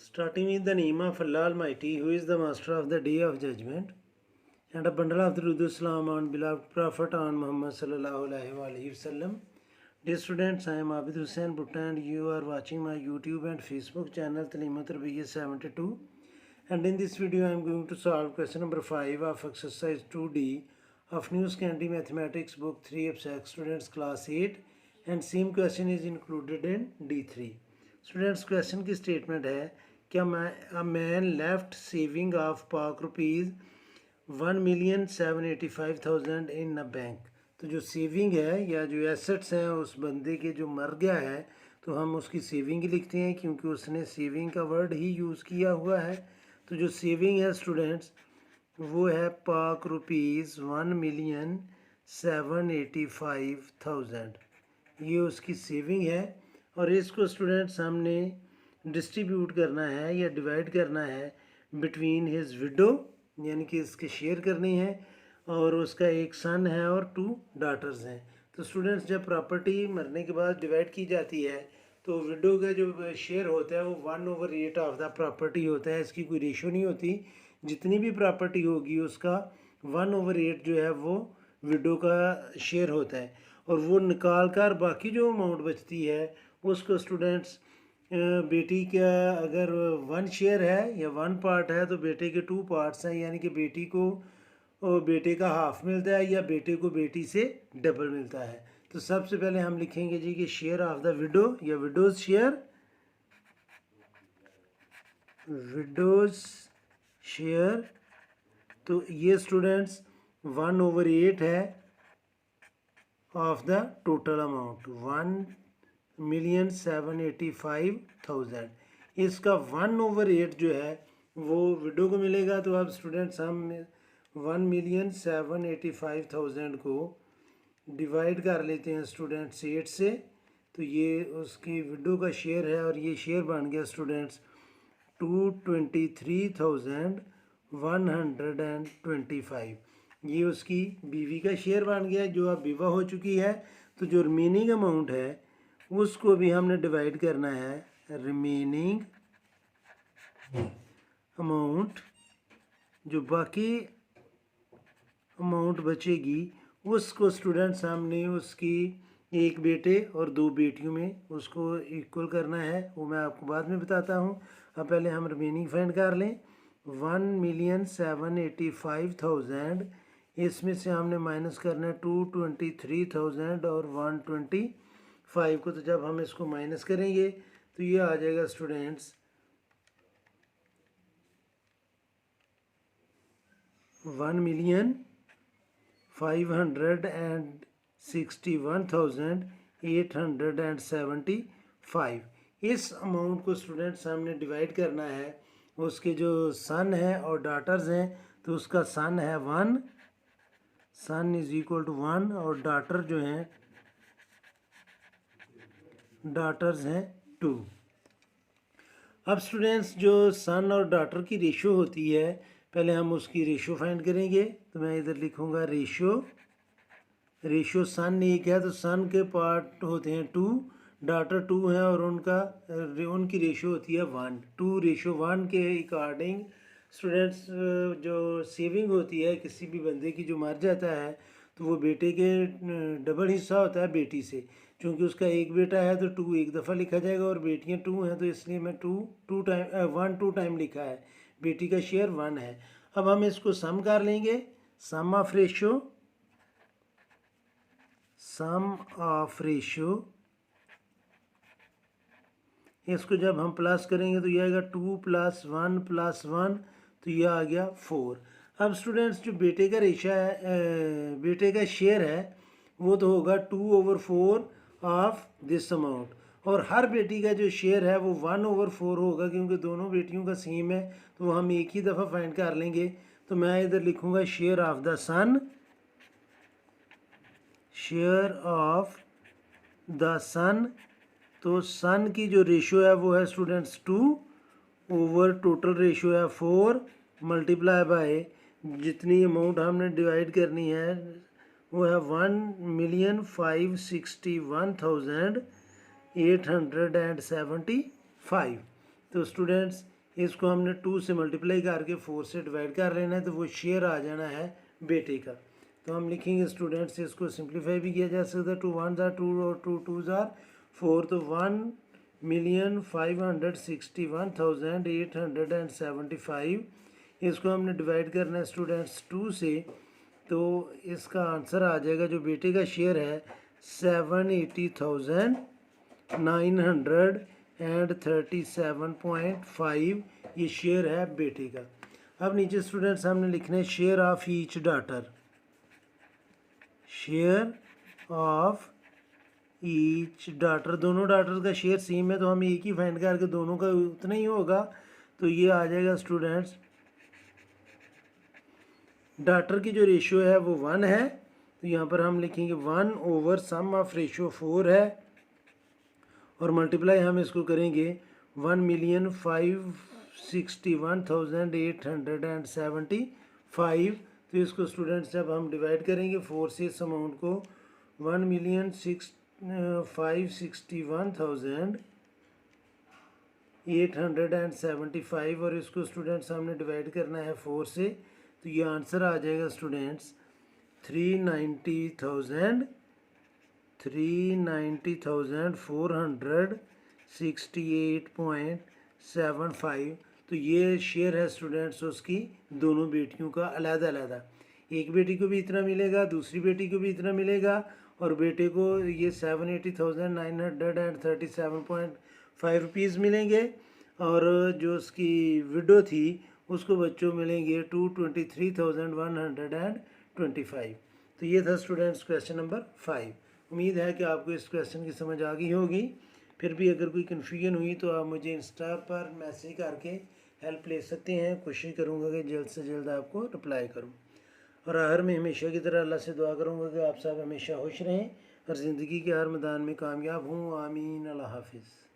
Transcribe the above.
Starting with the name of Allah Almighty, who is the master of the day of judgment, and a bundle of the Islam on beloved Prophet on Muhammad sallallahu alaihi wasallam. Dear students, I am Abid Hussain Bhutta and you are watching my YouTube and Facebook channel Talimat Rabiya 72. And in this video I am going to solve question number 5 of exercise 2D of New Scanty Mathematics book 3 Abstract Students class 8, and same question is included in D3. Students, question की statement है क्या a man left saving of पाक rupees 1,785,000 in a bank. तो जो saving है या जो assets हैं उस बंदे के जो मर गया है तो हम उसकी सेविंग ही लिखते हैं क्योंकि उसने सेविंग का वर्ड ही यूज़ किया हुआ है। तो जो सेविंग है स्टूडेंट्स वो है पाक रुपीज़ 1,785,000, ये उसकी सेविंग है। और इसको स्टूडेंट्स हमने डिस्ट्रीब्यूट करना है या डिवाइड करना है बिटवीन हिज विडो, यानी कि इसके शेयर करनी है, और उसका एक सन है और 2 डाटर्स हैं। तो स्टूडेंट्स जब प्रॉपर्टी मरने के बाद डिवाइड की जाती है तो विडो का जो शेयर होता है वो 1/8 ऑफ द प्रॉपर्टी होता है। इसकी कोई रेशो नहीं होती, जितनी भी प्रॉपर्टी होगी उसका 1/8 जो है वो विडो का शेयर होता है। और वो निकाल कर बाकी जो अमाउंट बचती है उसको स्टूडेंट्स बेटी का अगर 1 शेयर है या 1 पार्ट है तो बेटे के 2 पार्ट्स हैं, यानी कि बेटी को बेटे का हाफ मिलता है या बेटे को बेटी से डबल मिलता है। तो सबसे पहले हम लिखेंगे जी कि शेयर ऑफ द विडो या विडोज शेयर। तो ये स्टूडेंट्स 1/8 है ऑफ द टोटल अमाउंट 1,785,000। इसका 1/8 जो है वो विडो को मिलेगा। तो अब स्टूडेंट्स हम 1,785,000 को डिवाइड कर लेते हैं स्टूडेंट्स 8 से। तो ये उसकी विडो का शेयर है और ये शेयर बन गया स्टूडेंट्स 223,125। ये उसकी बीवी का शेयर बन गया जो अब विवाह हो चुकी है। तो जो रिमेनिंग अमाउंट है उसको भी हमने डिवाइड करना है। रिमेनिंग अमाउंट, जो बाकी अमाउंट बचेगी उसको स्टूडेंट्स हमने उसकी एक बेटे और 2 बेटियों में उसको इक्वल करना है, वो मैं आपको बाद में बताता हूँ। अब पहले हम रिमेनिंग फाइंड कर लें। 1,785,000 इसमें से हमने माइनस करना है 223,000 और 125 को। तो जब हम इसको माइनस करेंगे तो ये आ जाएगा स्टूडेंट्स 1,561,875। इस अमाउंट को स्टूडेंट्स हमने डिवाइड करना है उसके जो सन है और डाटर्स हैं। तो उसका सन है 1, सन इज इक्वल टू 1, और डाटर जो हैं डाटर्स हैं 2। अब स्टूडेंट्स जो सन और डाटर की रेशो होती है पहले हम उसकी रेशो फाइंड करेंगे। तो मैं इधर लिखूँगा रेशो सन 1 है तो सन के पार्ट होते हैं 2, डाटर 2 है और उनकी रेशो होती है 1। 2:1 के अकॉर्डिंग स्टूडेंट्स जो सेविंग होती है किसी भी बंदे की जो मर जाता है तो वो बेटे के डबल हिस्सा होता है बेटी से। क्योंकि उसका एक बेटा है तो 2 एक दफ़ा लिखा जाएगा और बेटियां 2 हैं तो इसलिए मैं 1 2 टाइम लिखा है। बेटी का शेयर 1 है। अब हम इसको सम कर लेंगे। सम ऑफ रेशो इसको जब हम प्लस करेंगे तो ये आएगा 2 + 1 + 1, तो ये आ गया 4। अब स्टूडेंट्स जो बेटे का बेटे का शेयर है वो तो होगा 2/4 ऑफ दिस अमाउंट, और हर बेटी का जो शेयर है वो 1/4 होगा क्योंकि दोनों बेटियों का सेम है। तो हम एक ही दफ़ा फाइंड कर लेंगे। तो मैं इधर लिखूँगा शेयर ऑफ द सन। तो सन की जो रेशो है वो है स्टूडेंट्स 2 ओवर टोटल रेशो है 4 मल्टीप्लाई बाय जितनी अमाउंट हमने डिवाइड करनी है वो है 1,561,875। तो स्टूडेंट्स इसको हमने 2 से मल्टीप्लाई करके 4 से डिवाइड कर लेना है, तो वो शेयर आ जाना है बेटे का। तो हम लिखेंगे स्टूडेंट्स, इसको सिंप्लीफाई भी किया जा सकता है, 2 1 ज़ार 2 और 2 2 ज़ार 4, तो 1,561,875। इसको हमने डिवाइड करना है स्टूडेंट्स 2 से, तो इसका आंसर आ जाएगा जो बेटे का शेयर है 780,937.5, ये शेयर है बेटे का। अब नीचे स्टूडेंट्स हमने लिखना है share of each daughter, share of each daughter, दोनों डॉटर का शेयर सेम है तो हम एक ही फाइंड करके दोनों का उतना ही होगा, तो ये आ जाएगा स्टूडेंट्स, डॉटर की जो रेशियो है वो 1 है, तो यहाँ पर हम लिखेंगे 1 ओवर सम ऑफ रेशियो 4 है, और मल्टीप्लाई हम इसको करेंगे 1,561,875, तो इसको स्टूडेंट्स जब हम डिवाइड करेंगे 4 से इस अमाउंट को 1,561,875, और इसको स्टूडेंट्स हमने डिवाइड करना है 4 से, तो ये आंसर आ जाएगा स्टूडेंट्स 390,468.75। तो ये शेयर है स्टूडेंट्स उसकी दोनों बेटियों का अलग अलग। एक बेटी को भी इतना मिलेगा, दूसरी बेटी को भी इतना मिलेगा, और बेटे को ये 780,937.5 रुपीज़ मिलेंगे, और जो उसकी विडो थी उसको बच्चों मिलेंगे 223,125। तो ये था स्टूडेंट्स क्वेश्चन नंबर 5। उम्मीद है कि आपको इस क्वेश्चन की समझ आ गई होगी। फिर भी अगर कोई कन्फ्यूजन हुई तो आप मुझे इंस्टा पर मैसेज करके हेल्प ले सकते हैं, कोशिश करूँगा कि जल्द से जल्द आपको रिप्लाई करूँ। और आखिर में हमेशा की तरह अल्लाह से दुआ करूँगा कि आप सब हमेशा खुश रहें और ज़िंदगी के हर मैदान में कामयाब हों। आमीन। अल्लाह हाफिज़।